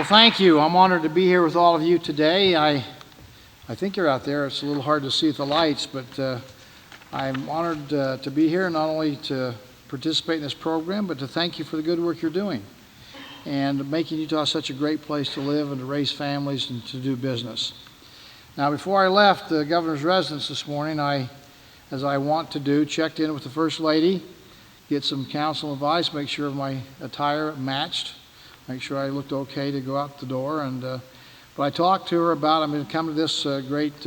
thank you. I'm honored to be here with all of you today. I think you're out there. It's a little hard to see with the lights, but I'm honored to be here, not only to participate in this program, but to thank you for the good work you're doing and making Utah such a great place to live and to raise families and to do business. Now, before I left the governor's residence this morning, as I want to do, checked in with the First Lady, get some counsel and advice, make sure my attire matched, make sure I looked okay to go out the door. But I talked to her about I'm going to come to this great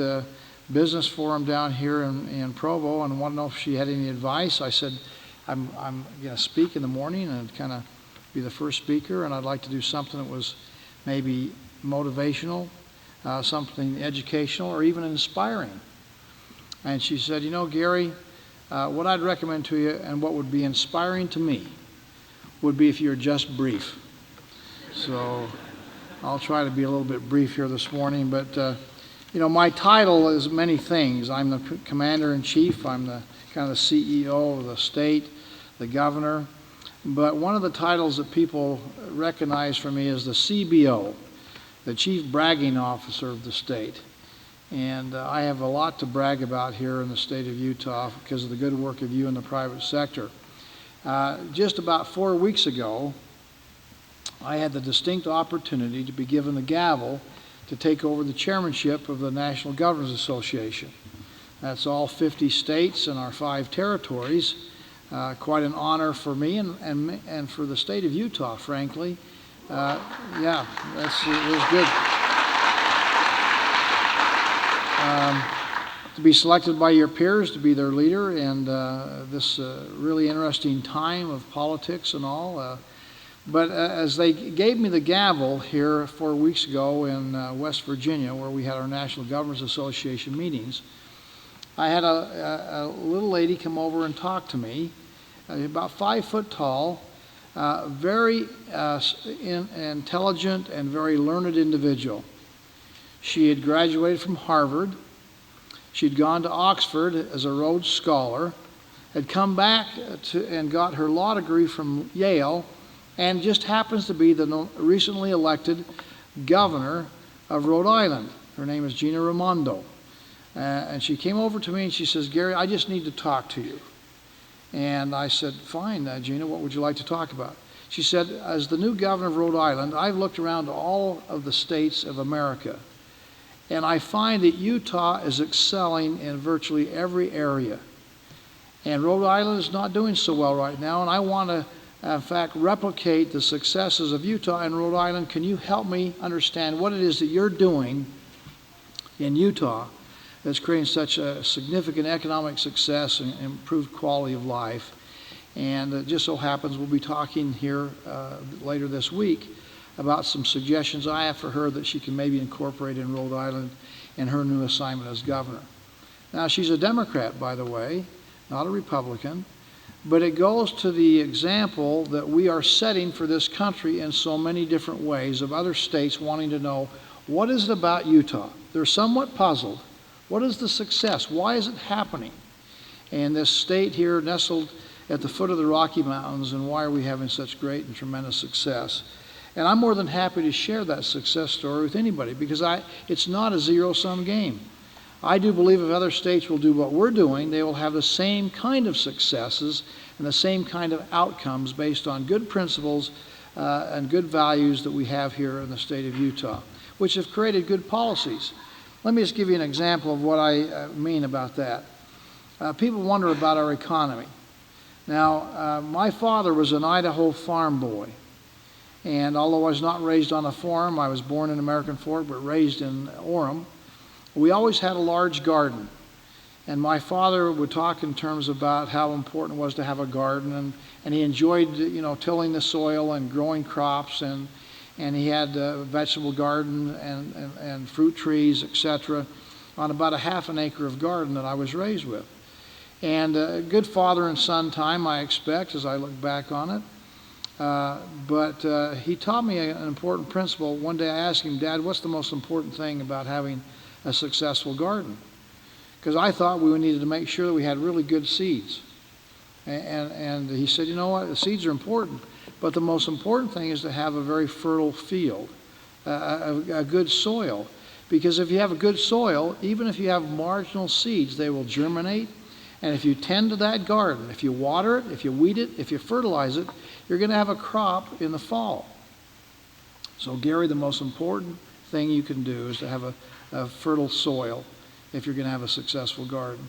business forum down here in Provo, and want to know if she had any advice. I said, I'm going to speak in the morning and kind of be the first speaker, and I'd like to do something that was maybe motivational, something educational, or even inspiring. And she said, you know, Gary, what I'd recommend to you and what would be inspiring to me would be if you're just brief. So I'll try to be a little bit brief here this morning, but you know, my title is many things. I'm the commander-in-chief. I'm the kind of the CEO of the state, the governor. But one of the titles that people recognize for me is the CBO, the Chief Bragging Officer of the state. And I have a lot to brag about here in the state of Utah because of the good work of you in the private sector. Just about 4 weeks ago, I had the distinct opportunity to be given the gavel to take over the chairmanship of the National Governors Association. That's all 50 states and our 5 territories. Quite an honor for me and for the state of Utah, frankly. Yeah, it was good. To be selected by your peers to be their leader, and this really interesting time of politics and all. But as they gave me the gavel here 4 weeks ago in West Virginia, where we had our National Governors Association meetings, I had a little lady come over and talk to me, about 5 foot tall, very intelligent and very learned individual. She had graduated from Harvard. She'd gone to Oxford as a Rhodes Scholar, had come back and got her law degree from Yale, and just happens to be the recently elected governor of Rhode Island. Her name is Gina Raimondo. And she came over to me and she says, Gary, I just need to talk to you. And I said, fine, Gina, what would you like to talk about? She said, as the new governor of Rhode Island, I've looked around to all of the states of America, and I find that Utah is excelling in virtually every area. And Rhode Island is not doing so well right now, and I want to in fact, replicate the successes of Utah and Rhode Island. Can you help me understand what it is that you're doing in Utah that's creating such a significant economic success and improved quality of life? And it just so happens we'll be talking here later this week about some suggestions I have for her that she can maybe incorporate in Rhode Island in her new assignment as governor. Now, she's a Democrat, by the way, not a Republican. But it goes to the example that we are setting for this country in so many different ways of other states wanting to know, what is it about Utah? They're somewhat puzzled. What is the success? Why is it happening? And this state here nestled at the foot of the Rocky Mountains, and why are we having such great and tremendous success? And I'm more than happy to share that success story with anybody, because it's not a zero-sum game. I do believe if other states will do what we're doing, they will have the same kind of successes and the same kind of outcomes based on good principles and good values that we have here in the state of Utah, which have created good policies. Let me just give you an example of what I mean about that. People wonder about our economy. Now, my father was an Idaho farm boy, and although I was not raised on a farm, I was born in American Fork but raised in Orem. We always had a large garden, and my father would talk in terms about how important it was to have a garden, and he enjoyed, you know, tilling the soil and growing crops, and he had a vegetable garden and fruit trees, etc., on about a half an acre of garden that I was raised with. And good father and son time, I expect, as I look back on it. But he taught me an important principle. One day I asked him, Dad, what's the most important thing about having a successful garden? Because I thought we needed to make sure that we had really good seeds. And he said, you know what, the seeds are important, but the most important thing is to have a very fertile field, a good soil. Because if you have a good soil, even if you have marginal seeds, they will germinate. And if you tend to that garden, if you water it, if you weed it, if you fertilize it, you're going to have a crop in the fall. So Gary, the most important thing you can do is to have a fertile soil if you're going to have a successful garden.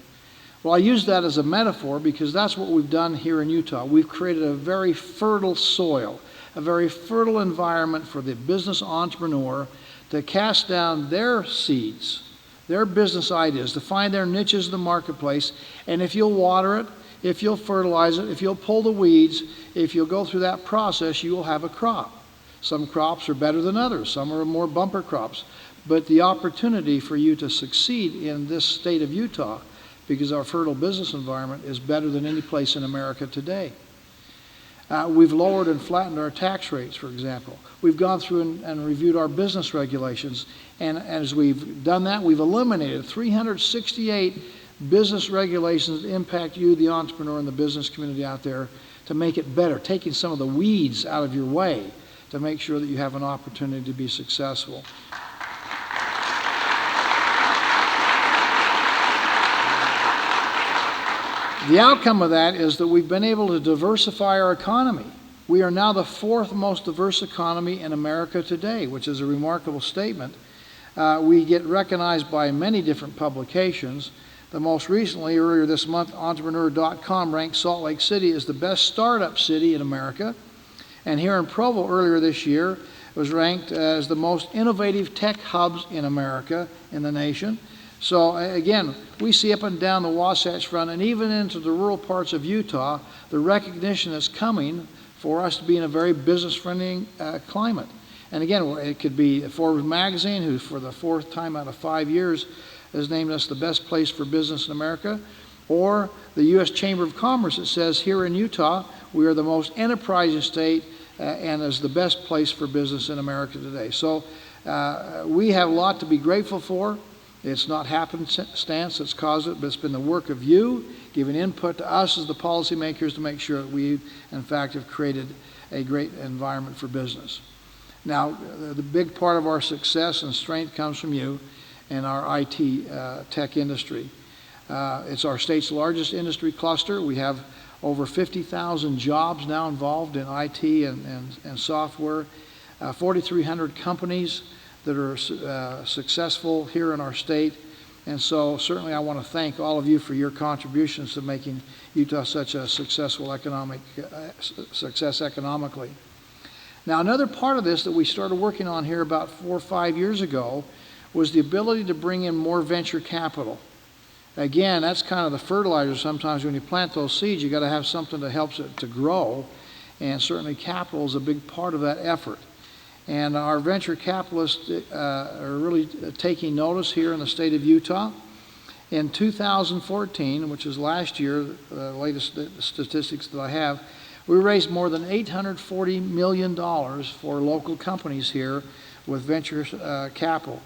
Well, I use that as a metaphor because that's what we've done here in Utah. We've created a very fertile soil, a very fertile environment for the business entrepreneur to cast down their seeds, their business ideas, to find their niches in the marketplace. And if you'll water it, if you'll fertilize it, if you'll pull the weeds, if you'll go through that process, you will have a crop. Some crops are better than others. Some are more bumper crops. But the opportunity for you to succeed in this state of Utah, because our fertile business environment is better than any place in America today. We've lowered and flattened our tax rates, for example. We've gone through and reviewed our business regulations. And as we've done that, we've eliminated 368 business regulations that impact you, the entrepreneur, and the business community out there to make it better, taking some of the weeds out of your way to make sure that you have an opportunity to be successful. The outcome of that is that we've been able to diversify our economy. We are now the fourth most diverse economy in America today, which is a remarkable statement. We get recognized by many different publications. The most recently, earlier this month, Entrepreneur.com ranked Salt Lake City as the best startup city in America. And here in Provo earlier this year, it was ranked as the most innovative tech hubs in America, in the nation. So again, we see up and down the Wasatch Front and even into the rural parts of Utah, the recognition that's coming for us to be in a very business-friendly climate. And again, it could be Forbes magazine, who for the fourth time out of 5 years has named us the best place for business in America, or the U.S. Chamber of Commerce that says here in Utah, we are the most enterprising state and is the best place for business in America today. So we have a lot to be grateful for. It's not happenstance that's caused it, but it's been the work of you, giving input to us as the policymakers to make sure that we, in fact, have created a great environment for business. Now, the big part of our success and strength comes from you and our IT tech industry. It's our state's largest industry cluster. We have over 50,000 jobs now involved in IT and software, 4,300 companies that are successful here in our state. And so certainly I want to thank all of you for your contributions to making Utah such a successful success economically. Now, another part of this that we started working on here about 4 or 5 years ago was the ability to bring in more venture capital. Again, that's kind of the fertilizer. Sometimes when you plant those seeds, you got to have something that helps it to grow, and certainly capital is a big part of that effort. And our venture capitalists are really taking notice here in the state of Utah. In 2014, which is last year, the latest statistics that I have, we raised more than $840 million for local companies here with venture capital.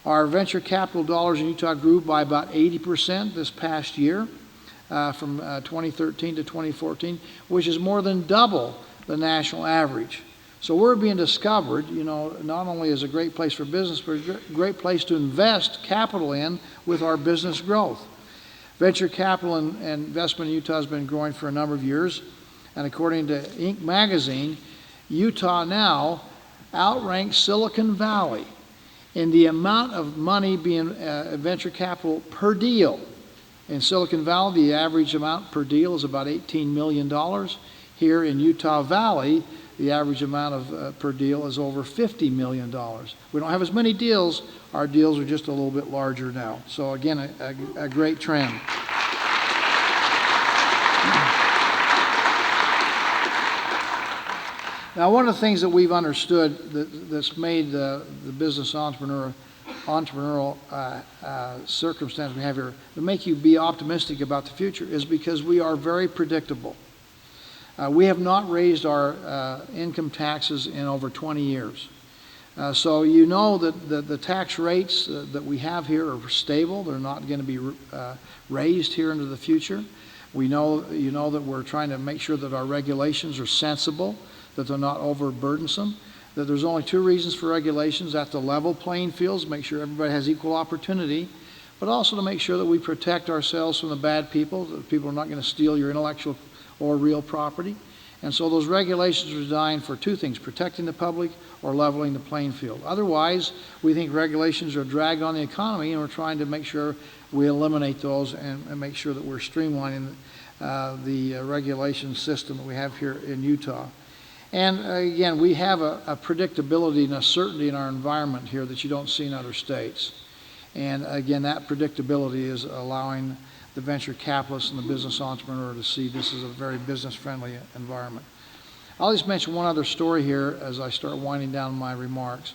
Our venture capital dollars in Utah grew by about 80% this past year, from 2013 to 2014, which is more than double the national average. So we're being discovered, not only as a great place for business, but a great place to invest capital in with our business growth. Venture capital and investment in Utah has been growing for a number of years. And according to Inc. magazine, Utah now outranks Silicon Valley in the amount of money being venture capital per deal. In Silicon Valley, the average amount per deal is about $18 million. Here in Utah Valley, the average amount per deal is over $50 million. We don't have as many deals. Our deals are just a little bit larger now. So again, a great trend. Now, one of the things that we've understood that's made the business entrepreneurial circumstance we have here to make you be optimistic about the future is because we are very predictable. We have not raised our income taxes in over 20 years. So you know that the tax rates that we have here are stable. They're not going to be raised here into the future. You know that we're trying to make sure that our regulations are sensible, that they're not overburdensome. that there's only two reasons for regulations: at the level playing fields, make sure everybody has equal opportunity, but also to make sure that we protect ourselves from the bad people, that people are not going to steal your intellectual or real property. And so those regulations are designed for two things: protecting the public or leveling the playing field. Otherwise, we think regulations are a drag on the economy, and we're trying to make sure we eliminate those and make sure that we're streamlining the regulation system that we have here in Utah. And again, we have a predictability and a certainty in our environment here that you don't see in other states. And again, that predictability is allowing the venture capitalist and the business entrepreneur to see this is a very business-friendly environment. I'll just mention one other story here as I start winding down my remarks.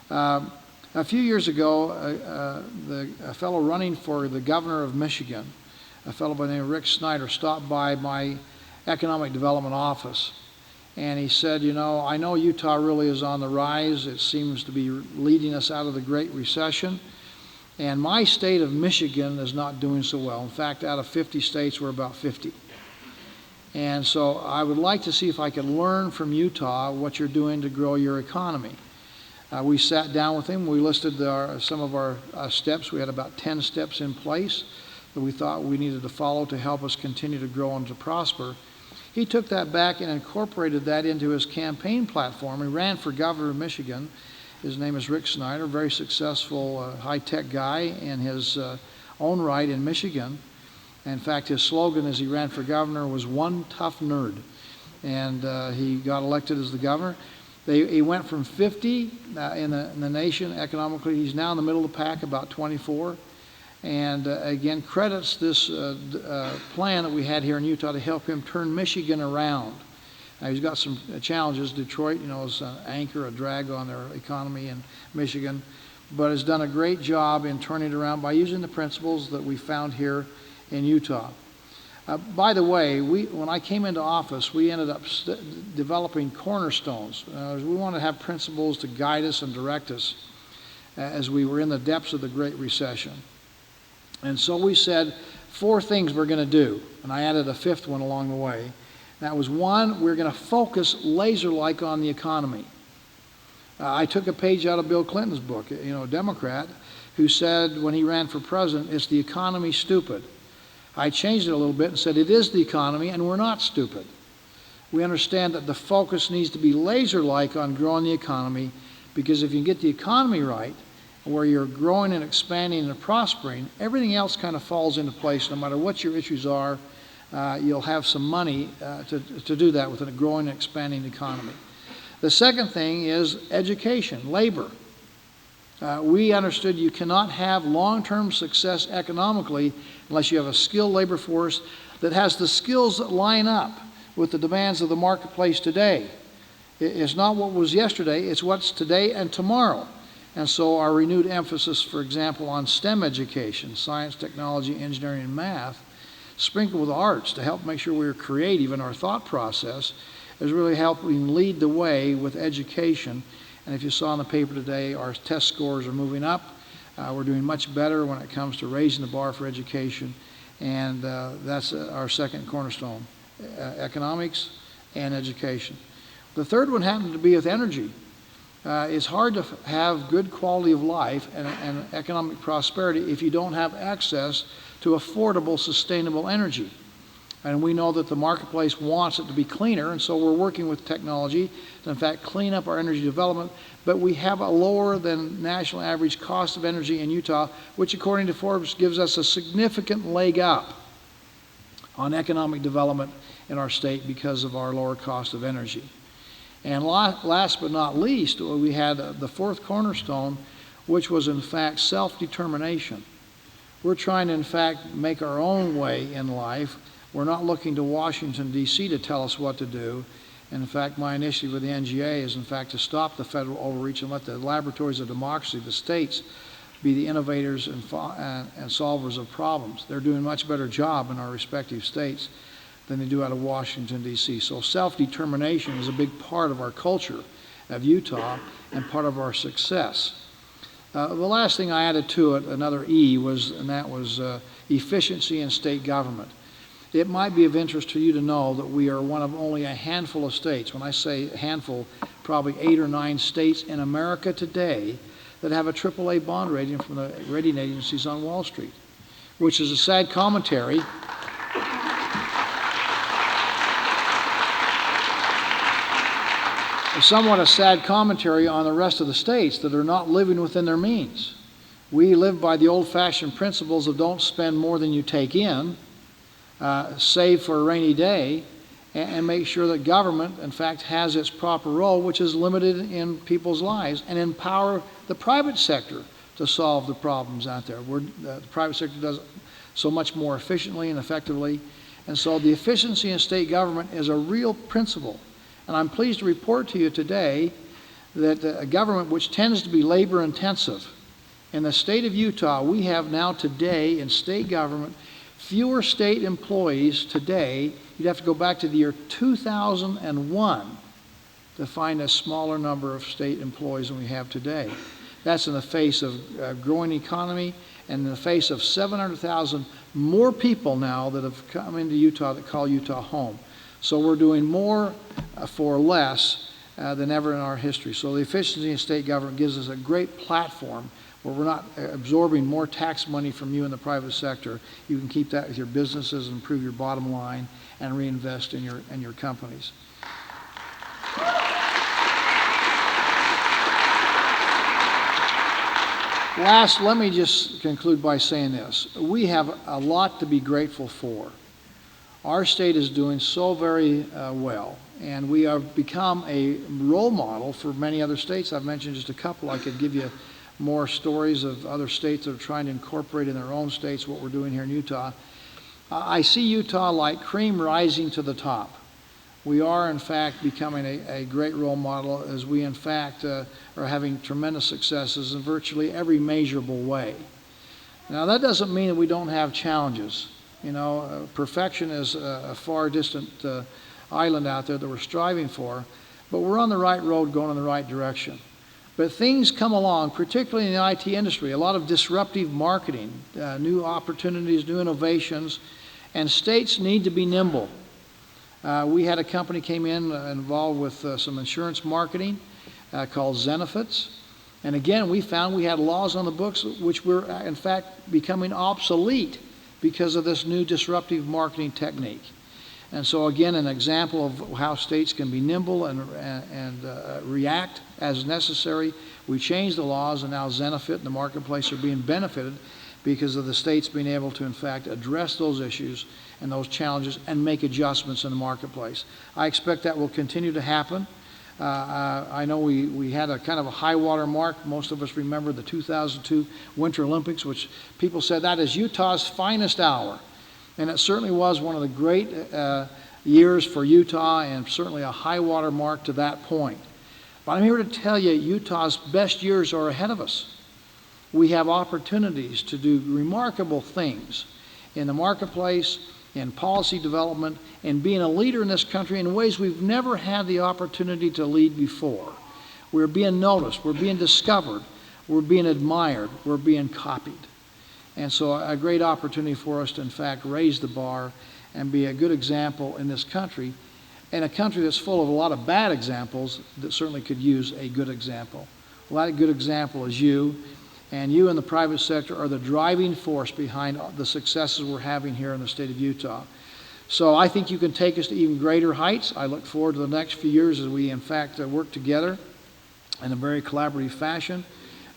A few years ago, a fellow running for the governor of Michigan, a fellow by the name of Rick Snyder, stopped by my economic development office. And he said, you know, I know Utah really is on the rise. It seems to be leading us out of the Great Recession. And my state of Michigan is not doing so well. In fact, out of 50 states, we're about 50. And so I would like to see if I can learn from Utah what you're doing to grow your economy. We sat down with him. We listed some of our steps. We had about 10 steps in place that we thought we needed to follow to help us continue to grow and to prosper. He took that back and incorporated that into his campaign platform. He ran for governor of Michigan. His name is Rick Snyder, very successful high-tech guy in his own right in Michigan. In fact, his slogan as he ran for governor was "One Tough Nerd." And he got elected as the governor. He went from 50 in the nation economically. He's now in the middle of the pack, about 24. And again, credits this plan that we had here in Utah to help him turn Michigan around. Now, he's got some challenges. Detroit, you know, is an anchor, a drag on their economy in Michigan, but has done a great job in turning it around by using the principles that we found here in Utah. By the way, when I came into office, we ended up developing cornerstones. We want to have principles to guide us and direct us as we were in the depths of the Great Recession. And so we said 4 things we're going to do, and I added a 5th one along the way. That was 1, we're going to focus laser-like on the economy. I took a page out of Bill Clinton's book, you know, a Democrat, who said when he ran for president, "It's the economy, stupid." I changed it a little bit and said it is the economy and we're not stupid. We understand that the focus needs to be laser-like on growing the economy, because if you can get the economy right, where you're growing and expanding and prospering, everything else kind of falls into place. No matter what your issues are, you'll have some money to do that with a growing and expanding economy. The second thing is education, labor. We understood you cannot have long-term success economically unless you have a skilled labor force that has the skills that line up with the demands of the marketplace today. It's not what was yesterday, it's what's today and tomorrow. And so our renewed emphasis, for example, on STEM education, science, technology, engineering, and math, sprinkled with arts to help make sure we're creative in our thought process, is really helping lead the way with education. And if you saw in the paper today, our test scores are moving up. We're doing much better when it comes to raising the bar for education. And that's our second cornerstone, economics and education. The third one happened to be with energy. It's hard to have good quality of life and economic prosperity if you don't have access to affordable, sustainable energy. And we know that the marketplace wants it to be cleaner, and so we're working with technology to, in fact, clean up our energy development. But we have a lower than national average cost of energy in Utah, which, according to Forbes, gives us a significant leg up on economic development in our state because of our lower cost of energy. And last but not least, we had the 4th cornerstone, which was, in fact, self-determination. We're trying to, in fact, make our own way in life. We're not looking to Washington, D.C. to tell us what to do. And in fact, my initiative with the NGA is, in fact, to stop the federal overreach and let the laboratories of democracy, the states, be the innovators and solvers of problems. They're doing a much better job in our respective states than they do out of Washington, D.C. So self-determination is a big part of our culture of Utah and part of our success. The last thing I added to it, another E, was efficiency in state government. It might be of interest to you to know that we are one of only a handful of states. When I say a handful, probably 8 or 9 states in America today that have a AAA bond rating from the rating agencies on Wall Street, which is a sad commentary. Somewhat a sad commentary on the rest of the states that are not living within their means. We live by the old-fashioned principles of don't spend more than you take in, save for a rainy day, and make sure that government, in fact, has its proper role, which is limited in people's lives, and empower the private sector to solve the problems out there. The private sector does it so much more efficiently and effectively, and so the efficiency in state government is a real principle. And I'm pleased to report to you today that a government which tends to be labor intensive, in the state of Utah, we have now today in state government fewer state employees today. You'd have to go back to the year 2001 to find a smaller number of state employees than we have today. That's in the face of a growing economy and in the face of 700,000 more people now that have come into Utah that call Utah home. So we're doing more for less than ever in our history. So the efficiency in state government gives us a great platform where we're not absorbing more tax money from you in the private sector. You can keep that with your businesses and improve your bottom line and reinvest in your companies. Last, let me just conclude by saying this. We have a lot to be grateful for. Our state is doing so very well, and we have become a role model for many other states. I've mentioned just a couple. I could give you more stories of other states that are trying to incorporate in their own states what we're doing here in Utah. I see Utah like cream rising to the top. We are, in fact, becoming a great role model as we, in fact, are having tremendous successes in virtually every measurable way. Now, that doesn't mean that we don't have challenges. You know, perfection is a far distant island out there that we're striving for, but we're on the right road going in the right direction. But things come along, particularly in the IT industry, a lot of disruptive marketing, new opportunities, new innovations, and states need to be nimble. We had a company came in involved with some insurance marketing called Zenefits. And again, we found we had laws on the books which were, in fact, becoming obsolete because of this new disruptive marketing technique. And so again, an example of how states can be nimble and react as necessary. We changed the laws, and now Zenefit and the marketplace are being benefited because of the states being able to, in fact, address those issues and those challenges and make adjustments in the marketplace. I expect that will continue to happen. I know we had a kind of a high water mark. Most of us remember the 2002 Winter Olympics, which people said that is Utah's finest hour. And it certainly was one of the great years for Utah, and certainly a high water mark to that point. But I'm here to tell you Utah's best years are ahead of us. We have opportunities to do remarkable things in the marketplace, in policy development, and being a leader in this country in ways we've never had the opportunity to lead before. We're being noticed, we're being discovered, we're being admired, we're being copied. And so a great opportunity for us to, in fact, raise the bar and be a good example in this country, and a country that's full of a lot of bad examples that certainly could use a good example. Well, that good example is you, and you in the private sector are the driving force behind the successes we're having here in the state of Utah. So I think you can take us to even greater heights. I look forward to the next few years as we, in fact, work together in a very collaborative fashion.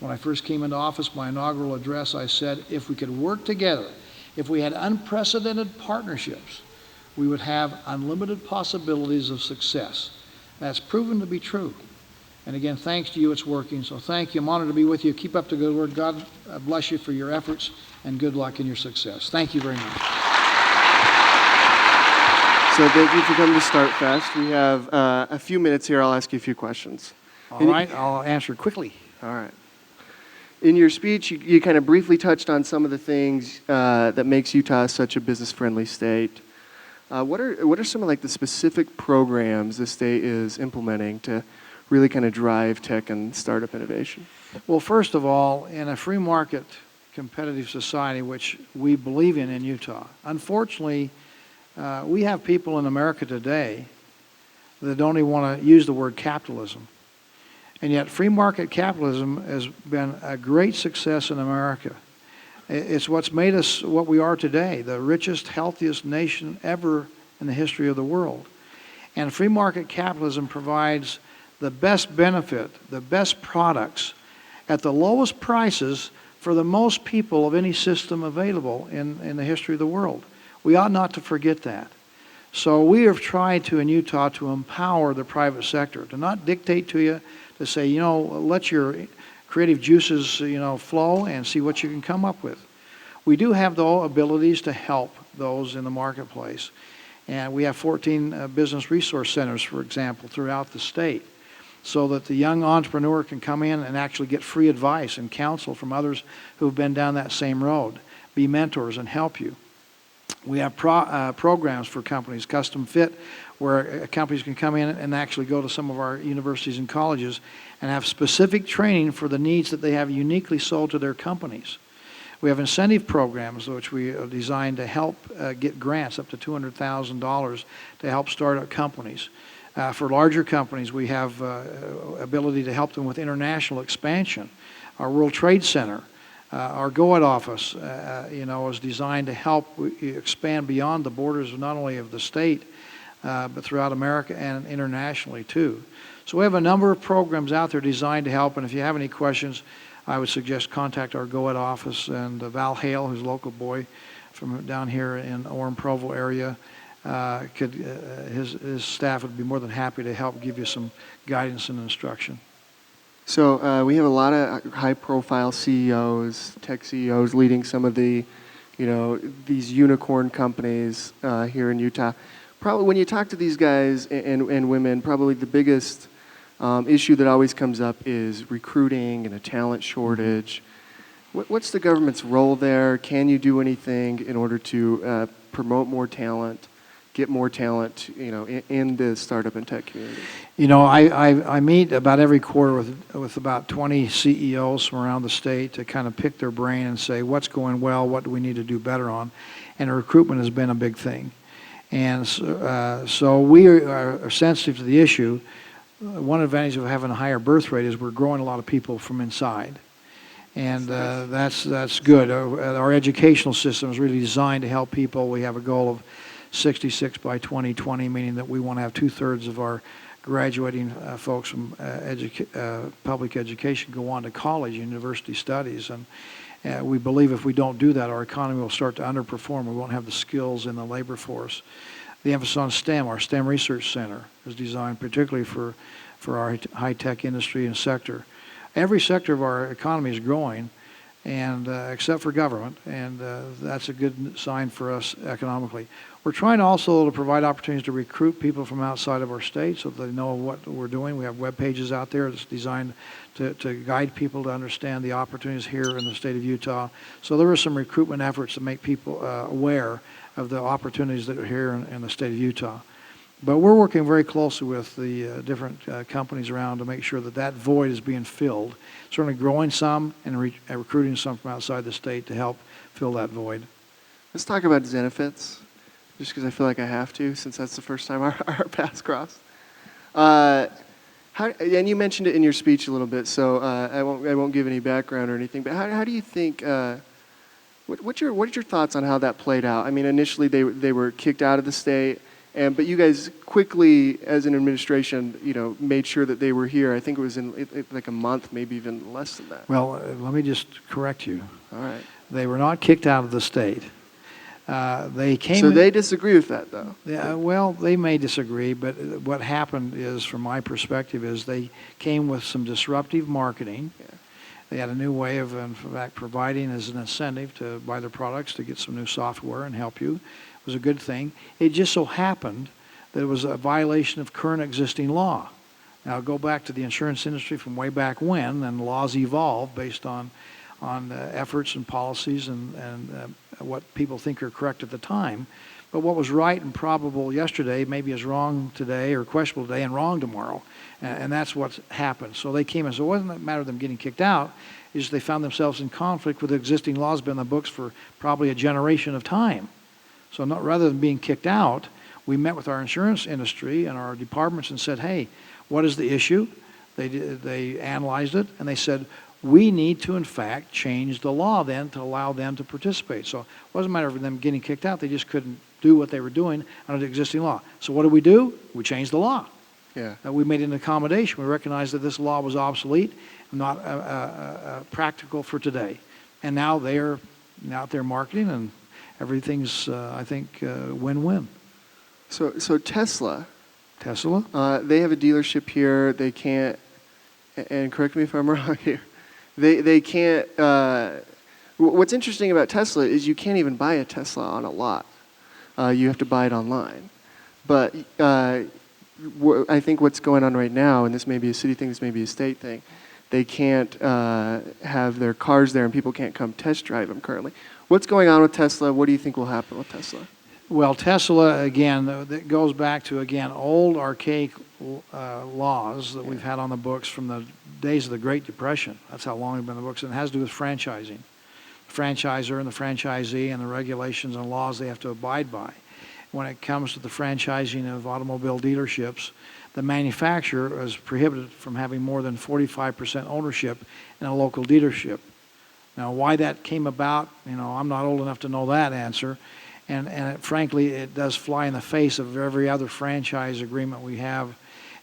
When I first came into office, my inaugural address, I said, if we could work together, if we had unprecedented partnerships, we would have unlimited possibilities of success. That's proven to be true. And again, thanks to you, it's working. So thank you. I'm honored to be with you. Keep up the good work. God bless you for your efforts, and good luck in your success. Thank you very much. So thank you for coming to StartFEST. We have a few minutes here. I'll ask you a few questions. All right. I'll answer quickly. All right. In your speech, you kind of briefly touched on some of the things that makes Utah such a business-friendly state. What are some of like the specific programs the state is implementing to really kind of drive tech and startup innovation? Well, first of all, in a free market competitive society, which we believe in Utah, unfortunately, We have people in America today that don't even want to use the word capitalism. And yet free market capitalism has been a great success in America. It's what's made us what we are today, the richest, healthiest nation ever in the history of the world. And free market capitalism provides the best benefit, the best products at the lowest prices for the most people of any system available in the history of the world. We ought not to forget that. So we have tried to, in Utah, to empower the private sector, to not dictate to you, to say, let your creative juices, flow and see what you can come up with. We do have the abilities to help those in the marketplace. And we have 14 business resource centers, for example, throughout the state, so that the young entrepreneur can come in and actually get free advice and counsel from others who've been down that same road, be mentors and help you. We have programs for companies, custom fit, where companies can come in and actually go to some of our universities and colleges and have specific training for the needs that they have uniquely sold to their companies. We have incentive programs which we designed to help get grants up to $200,000 to help start up companies. For larger companies, we have ability to help them with international expansion. Our World Trade Center, our Go-It office, is designed to help expand beyond the borders of not only of the state, but throughout America and internationally too. So we have a number of programs out there designed to help, and if you have any questions, I would suggest contact our Go-It office, and Val Hale, who's a local boy from down here in Orem-Provo area, his staff would be more than happy to help give you some guidance and instruction. So we have a lot of high-profile CEOs, tech CEOs leading some of the, these unicorn companies here in Utah. Probably when you talk to these guys and women, probably the biggest issue that always comes up is recruiting and a talent shortage. What's the government's role there? Can you do anything in order to promote more talent, get more talent, in the startup and tech community? I meet about every quarter with about 20 CEOs from around the state to kind of pick their brain and say what's going well, what do we need to do better on, and recruitment has been a big thing. And so we are sensitive to the issue. One advantage of having a higher birth rate is we're growing a lot of people from inside. And that's good. Our educational system is really designed to help people. We have a goal of 66 by 2020, meaning that we want to have 2/3 of our graduating folks from public education go on to college, university studies. And we believe if we don't do that, our economy will start to underperform. We won't have the skills in the labor force. The emphasis on STEM, our STEM Research Center, is designed particularly for our high-tech industry and sector. Every sector of our economy is growing, and except for government, and that's a good sign for us economically. We're trying also to provide opportunities to recruit people from outside of our state so that they know what we're doing. We have web pages out there that's designed to guide people to understand the opportunities here in the state of Utah. So there are some recruitment efforts to make people aware of the opportunities that are here in the state of Utah. But we're working very closely with the different companies around to make sure that that void is being filled. Certainly growing some and recruiting some from outside the state to help fill that void. Let's talk about Zenefits, just because I feel like I have to, since that's the first time our paths crossed. And you mentioned it in your speech a little bit, so I won't give any background or anything. But how do you think? What's your thoughts on how that played out? I mean, initially they were kicked out of the state, but you guys quickly, as an administration, made sure that they were here. I think it was in like a month, maybe even less than that. Well, let me just correct you. All right. They were not kicked out of the state. They came. So they disagree with that, though. Yeah, well, they may disagree, but what happened is, from my perspective, is they came with some disruptive marketing. Yeah. They had a new way of, in fact, providing as an incentive to buy their products to get some new software and help you. It was a good thing. It just so happened that it was a violation of current existing law. Now, go back to the insurance industry from way back when, and laws evolve based on efforts and policies and what people think are correct at the time. But what was right and probable yesterday maybe is wrong today or questionable today and wrong tomorrow. And that's what's happened. So they came in. So it wasn't a matter of them getting kicked out. It's just they found themselves in conflict with existing laws been in the books for probably a generation of time. So rather than being kicked out, we met with our insurance industry and our departments and said, hey, what is the issue? They analyzed it, and they said, we need to, in fact, change the law then to allow them to participate. So it wasn't a matter of them getting kicked out. They just couldn't do what they were doing under the existing law. So what do? We changed the law. Yeah. We made an accommodation. We recognized that this law was obsolete and not practical for today. And now they're out there marketing, and everything's, I think, win-win. So Tesla, Tesla? they have a dealership here. They can't, and correct me if I'm wrong here, they can't, what's interesting about Tesla is you can't even buy a Tesla on a lot. You have to buy it online. But I think what's going on right now, and this may be a city thing, this may be a state thing, they can't have their cars there and people can't come test drive them currently. What's going on with Tesla? What do you think will happen with Tesla? Well, Tesla, again, that goes back to, again, old archaic laws that we've had on the books from the days of the Great Depression. That's how long they've been on the books, and it has to do with franchising. The franchisor and the franchisee and the regulations and laws they have to abide by. When it comes to the franchising of automobile dealerships, the manufacturer is prohibited from having more than 45% ownership in a local dealership. Now, why that came about, I'm not old enough to know that answer. And frankly, it does fly in the face of every other franchise agreement we have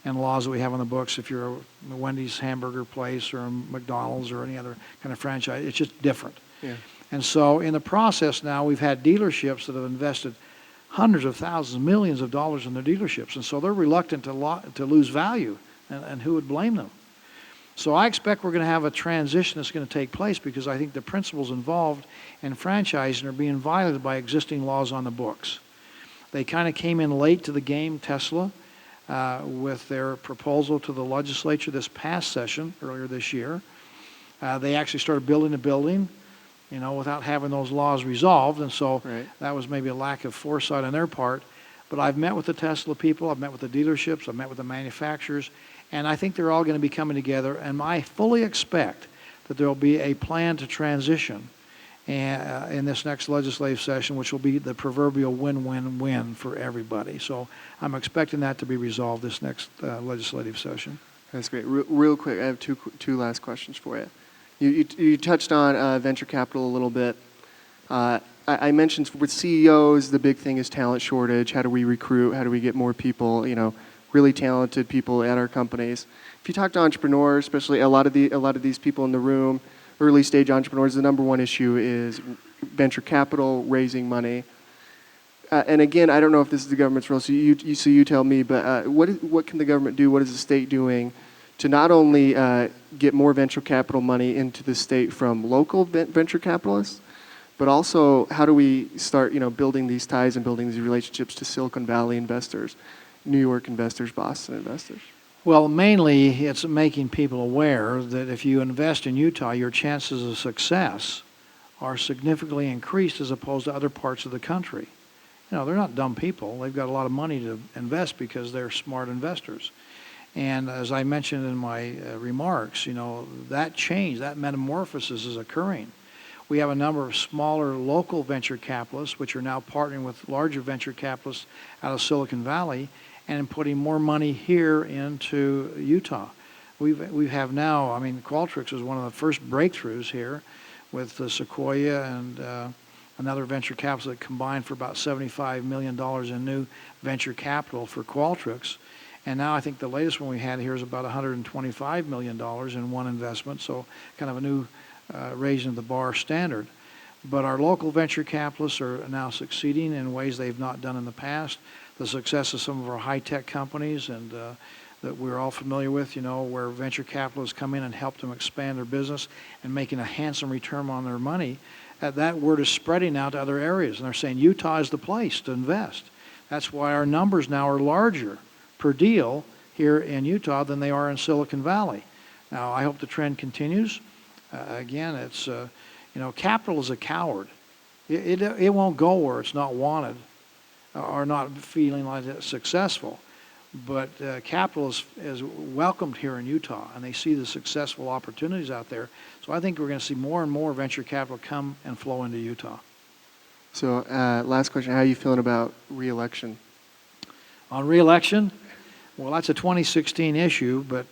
and laws that we have on the books. If you're a Wendy's hamburger place or a McDonald's or any other kind of franchise, it's just different. Yeah. And so in the process now, we've had dealerships that have invested hundreds of thousands, millions of dollars in their dealerships. And so they're reluctant to lose value. And who would blame them? So I expect we're going to have a transition that's going to take place because I think the principles involved in franchising are being violated by existing laws on the books. They kind of came in late to the game, Tesla, with their proposal to the legislature this past session, earlier this year. They actually started building a building, without having those laws resolved, and so that was maybe a lack of foresight on their part. But I've met with the Tesla people, I've met with the dealerships, I've met with the manufacturers, and I think they're all going to be coming together, and I fully expect that there will be a plan to transition in this next legislative session, which will be the proverbial win-win-win for everybody. So I'm expecting that to be resolved this next legislative session. That's great. Real quick, I have two last questions for you. You touched on venture capital a little bit. I mentioned with CEOs, the big thing is talent shortage. How do we recruit? How do we get more people, really talented people at our companies? If you talk to entrepreneurs, especially a lot of these people in the room, early stage entrepreneurs, the number one issue is venture capital, raising money. And again, I don't know if this is the government's role, so you tell me, but what can the government do? What is the state doing to not only get more venture capital money into the state from local venture capitalists, but also how do we start, building these ties and building these relationships to Silicon Valley investors, New York investors, Boston investors? Well, mainly it's making people aware that if you invest in Utah, your chances of success are significantly increased as opposed to other parts of the country. They're not dumb people. They've got a lot of money to invest because they're smart investors. And as I mentioned in my remarks, that change, that metamorphosis is occurring. We have a number of smaller local venture capitalists, which are now partnering with larger venture capitalists out of Silicon Valley and putting more money here into Utah. We have now, Qualtrics was one of the first breakthroughs here with Sequoia and another venture capital that combined for about $75 million in new venture capital for Qualtrics. And now I think the latest one we had here is about $125 million in one investment, so kind of a new raising the bar standard. But our local venture capitalists are now succeeding in ways they've not done in the past. The success of some of our high-tech companies and that we're all familiar with, where venture capitalists come in and help them expand their business and making a handsome return on their money, that word is spreading out to other areas. And they're saying Utah is the place to invest. That's why our numbers now are larger per deal here in Utah than they are in Silicon Valley. Now, I hope the trend continues. Again, it's, capital is a coward. It won't go where it's not wanted or not feeling like it's successful. But capital is welcomed here in Utah, and they see the successful opportunities out there. So I think we're going to see more and more venture capital come and flow into Utah. So, last question: how are you feeling about re-election? On re-election, well, that's a 2016 issue, but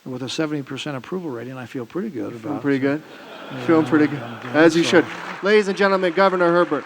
with a 70% approval rating, I feel pretty good about it. Feeling pretty good? Yeah, Feeling pretty good. I'm As you so- should. Ladies and gentlemen, Governor Herbert.